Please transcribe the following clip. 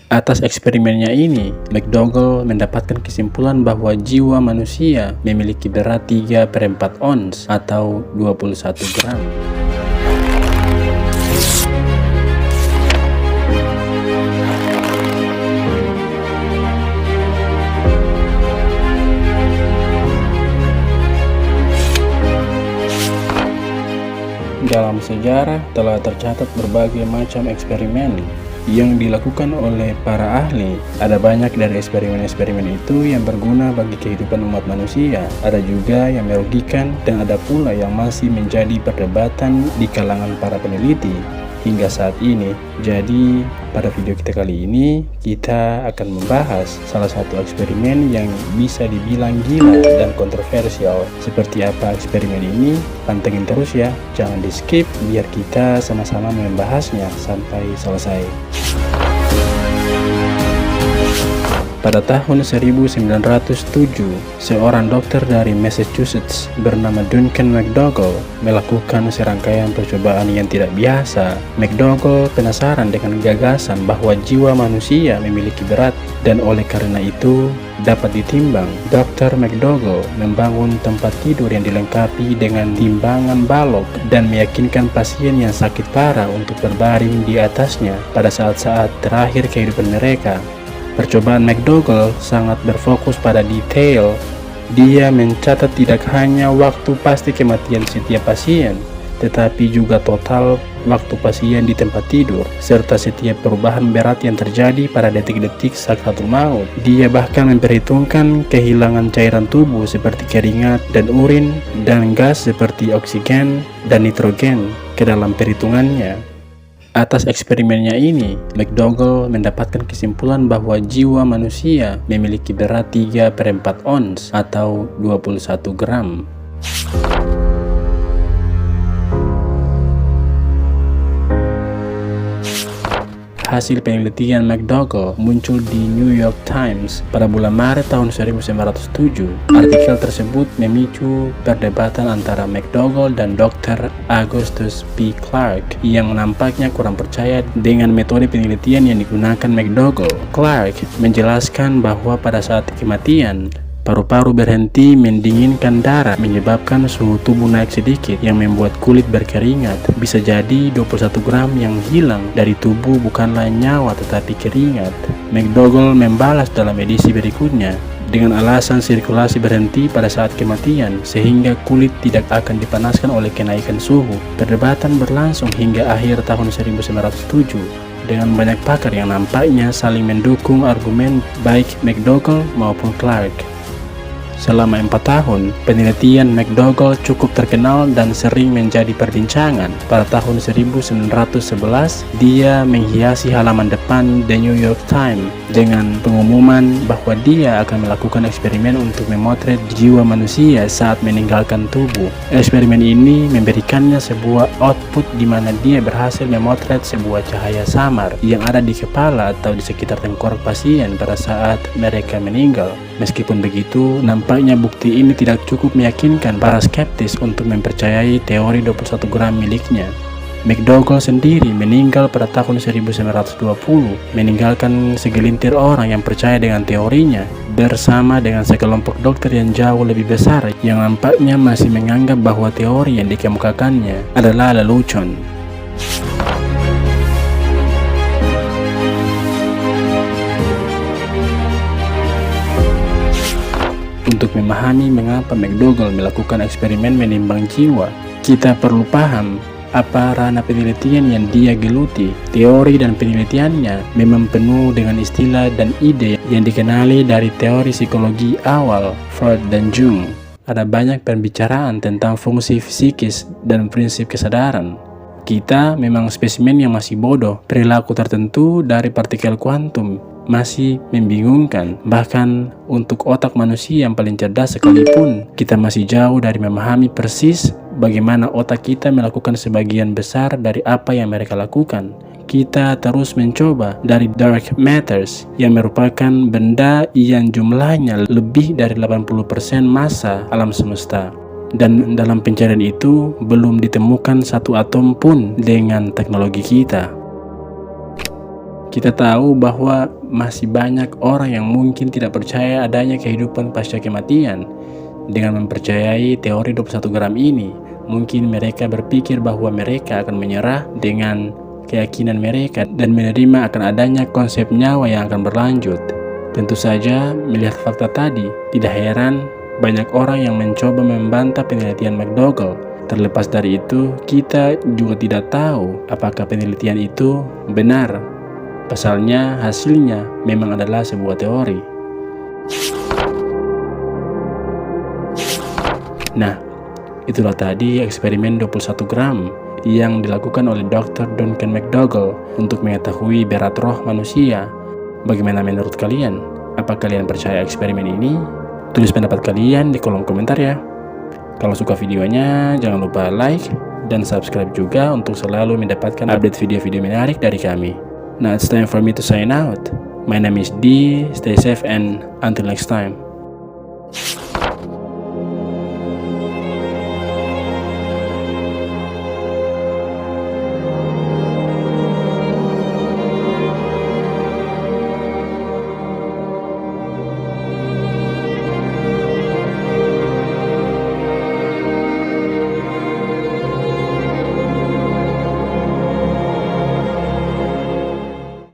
Atas eksperimennya ini, McDougall mendapatkan kesimpulan bahwa jiwa manusia memiliki berat 3/4 ons atau 21 gram. Dalam sejarah telah tercatat berbagai macam eksperimen yang dilakukan oleh para ahli. Ada banyak dari eksperimen-eksperimen itu yang berguna bagi kehidupan umat manusia. Ada juga yang merugikan dan ada pula yang masih menjadi perdebatan di kalangan para peneliti hingga saat ini. Jadi pada video kita kali ini kita akan membahas salah satu eksperimen yang bisa dibilang gila dan kontroversial. Seperti apa eksperimen ini? Pantengin terus ya, jangan di skip biar kita sama-sama membahasnya sampai selesai. Pada tahun 1907, seorang dokter dari Massachusetts bernama Duncan McDougall melakukan serangkaian percobaan yang tidak biasa. McDougall penasaran dengan gagasan bahwa jiwa manusia memiliki berat dan oleh karena itu dapat ditimbang. Dr. McDougall membangun tempat tidur yang dilengkapi dengan timbangan balok dan meyakinkan pasien yang sakit parah untuk berbaring di atasnya pada saat-saat terakhir kehidupan mereka. Percobaan McDougall sangat berfokus pada detail. Dia mencatat tidak hanya waktu pasti kematian setiap pasien, tetapi juga total waktu pasien di tempat tidur, serta setiap perubahan berat yang terjadi pada detik-detik sakratul maut. Dia bahkan memperhitungkan kehilangan cairan tubuh seperti keringat dan urin, dan gas seperti oksigen dan nitrogen ke dalam perhitungannya. Atas eksperimennya ini, McDougall mendapatkan kesimpulan bahwa jiwa manusia memiliki berat 3/4 ons atau 21 gram. Hasil penelitian McDougall muncul di New York Times pada bulan Maret tahun 1907. Artikel tersebut memicu perdebatan antara McDougall dan Dr. Augustus P. Clarke yang nampaknya kurang percaya dengan metode penelitian yang digunakan McDougall. Clarke menjelaskan bahwa pada saat kematian, paru-paru berhenti mendinginkan darah, menyebabkan suhu tubuh naik sedikit yang membuat kulit berkeringat. Bisa jadi 21 gram yang hilang dari tubuh bukanlah nyawa tetapi keringat. McDougall membalas dalam edisi berikutnya dengan alasan sirkulasi berhenti pada saat kematian sehingga kulit tidak akan dipanaskan oleh kenaikan suhu. Perdebatan berlangsung hingga akhir tahun 1907 dengan banyak pakar yang nampaknya saling mendukung argumen baik McDougall maupun Clarke. Selama 4 tahun, penelitian McDougall cukup terkenal dan sering menjadi perbincangan. Pada tahun 1911, dia menghiasi halaman depan The New York Times dengan pengumuman bahwa dia akan melakukan eksperimen untuk memotret jiwa manusia saat meninggalkan tubuh. Eksperimen ini memberikannya sebuah output di mana dia berhasil memotret sebuah cahaya samar yang ada di kepala atau di sekitar tengkorak pasien pada saat mereka meninggal. Meskipun begitu, nampaknya bukti ini tidak cukup meyakinkan para skeptis untuk mempercayai teori 21 gram miliknya. McDougall sendiri meninggal pada tahun 1920, meninggalkan segelintir orang yang percaya dengan teorinya, bersama dengan sekelompok dokter yang jauh lebih besar yang nampaknya masih menganggap bahwa teori yang dikemukakannya adalah lelucon. Untuk memahami mengapa McDougall melakukan eksperimen menimbang jiwa, kita perlu paham apa ranah penelitian yang dia geluti. Teori dan penelitiannya memang penuh dengan istilah dan ide yang dikenali dari teori psikologi awal Freud dan Jung. Ada banyak pembicaraan tentang fungsi psikis dan prinsip kesadaran. Kita memang spesimen yang masih bodoh. Perilaku tertentu dari partikel kuantum masih membingungkan. Bahkan untuk otak manusia yang paling cerdas sekalipun, kita masih jauh dari memahami persis bagaimana otak kita melakukan sebagian besar dari apa yang mereka lakukan. Kita terus mencoba dari dark matters yang merupakan benda yang jumlahnya lebih dari 80% massa alam semesta. Dan dalam pencarian itu belum ditemukan satu atom pun dengan teknologi kita. Kita tahu bahwa masih banyak orang yang mungkin tidak percaya adanya kehidupan pasca kematian. Dengan mempercayai teori 21 gram ini, mungkin mereka berpikir bahwa mereka akan menyerah dengan keyakinan mereka dan menerima akan adanya konsep nyawa yang akan berlanjut. Tentu saja, melihat fakta tadi, tidak heran banyak orang yang mencoba membantah penelitian McDougall. Terlepas dari itu, kita juga tidak tahu apakah penelitian itu benar. Pasalnya, hasilnya memang adalah sebuah teori. Nah, itulah tadi eksperimen 21 gram yang dilakukan oleh Dr. Duncan McDougall untuk mengetahui berat roh manusia. Bagaimana menurut kalian? Apa kalian percaya eksperimen ini? Tulis pendapat kalian di kolom komentar ya. Kalau suka videonya, jangan lupa like dan subscribe juga untuk selalu mendapatkan update video-video menarik dari kami. Now it's time for me to sign out. My name is D. Stay safe and until next time.